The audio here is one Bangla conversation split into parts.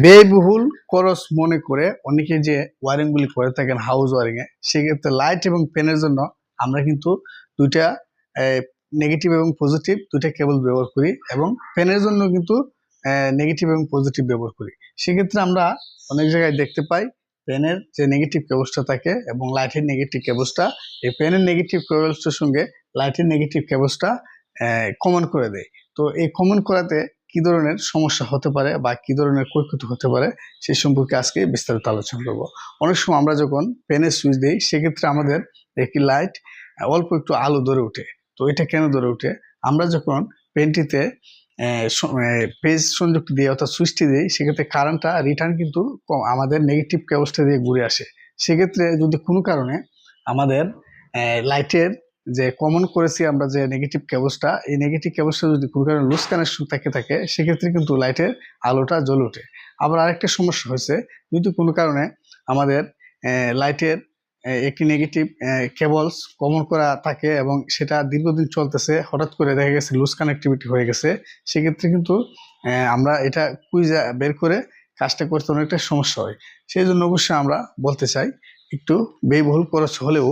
ব্যয়বহুল খরচ মনে করে অনেকে যে ওয়ারিং গুলি করে থাকেন হাউস ওয়ারিং এ, সেক্ষেত্রে লাইট এবং ফ্যানের জন্য আমরা কিন্তু দুইটা নেগেটিভ এবং পজিটিভ দুইটা কেবল ব্যবহার করি, এবং ফ্যানের জন্য কিন্তু নেগেটিভ এবং পজিটিভ ব্যবহার করি। সেক্ষেত্রে আমরা অনেক জায়গায় দেখতে পাই ফ্যানের যে নেগেটিভ কেবলসটা থাকে এবং লাইটের নেগেটিভ কেবলসটা, এই ফ্যানের নেগেটিভ কেবলসটার সঙ্গে লাইটের নেগেটিভ কেবলসটা কমন করে দেয়। তো এই কমন করাতে কি ধরনের সমস্যা হতে পারে বা কি ধরনের ক্ষয়ক্ষতি হতে পারে সেই সম্পর্কে আজকে বিস্তারিত আলোচনা করব। অনেক সময় আমরা যখন ফ্যানের সুইচ দিই, সেক্ষেত্রে আমাদের একটি লাইট অল্প একটু আলো ধরে ওঠে। তো এটা কেন ধরে ওঠে? আমরা যখন পেনটিতে পেজ সংযুক্ত দিয়ে অর্থাৎ সুইচটি দিই, সেক্ষেত্রে কারেন্টটা রিটার্ন কিন্তু আমাদের নেগেটিভ কেবলসটা দিয়ে ঘুরে আসে। সেক্ষেত্রে যদি কোনো কারণে আমাদের লাইটের যে কমন করেছি আমরা যে নেগেটিভ কেবলসটা, এই নেগেটিভ কেবলসটা যদি কোনো কারণে লুজ কানেকশন থাকে সেক্ষেত্রে কিন্তু লাইটের আলোটা জ্বলে ওঠে। আবার আরেকটা সমস্যা হয়েছে, যদি কোনো কারণে আমাদের লাইটের একটি নেগেটিভ কেবলস কমন করা থাকে এবং সেটা দীর্ঘদিন চলতেছে, হঠাৎ করে দেখা গেছে লুজ কানেক্টিভিটি হয়ে গেছে, সেক্ষেত্রে কিন্তু আমরা এটা কুইজা বের করে কাজটা করতে অনেকটা সমস্যা হয়। সেই জন্য অবশ্যই আমরা বলতে চাই, একটু ব্যয়বহুল খরচ হলেও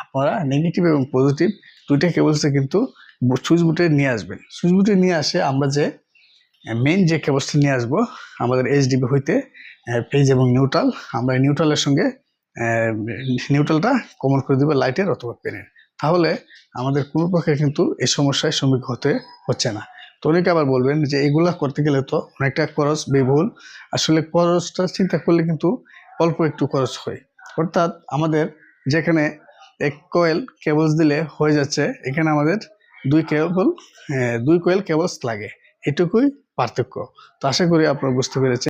আপনারা নেগেটিভ এবং পজিটিভ দুইটা কেবলসে কিন্তু সুইচ বুটে নিয়ে আসবেন। সুইচ বুটে নিয়ে আসে আমরা যে মেইন যে কেবলসটা নিয়ে আসবো আমাদের এইচডিবি হইতে পেজ এবং নিউট্রাল, আমরা নিউট্রালের সঙ্গে নিউট্রালটা কমন করে দিব লাইটের অথবা পেনের। তাহলে আমাদের কোনো প্রকার কিন্তু এই সমস্যায় সম্মুখীন হতে হচ্ছে না। তো অনেকে আবার বলবেন যে এগুলা করতে গেলে তো অনেকটা খরচ ব্যয়বহুল। আসলে খরচটা চিন্তা করলে কিন্তু অল্প একটু খরচ হয়। অর্থাৎ আমাদের যেখানে এক কয়েল কেবলস দিলে হয়ে যাচ্ছে, এখানে আমাদের দুই কয়েল কেবলস লাগে, এটুকুই পার্থক্য। তো আশা করি আপনারা বুঝতে পেরেছেন।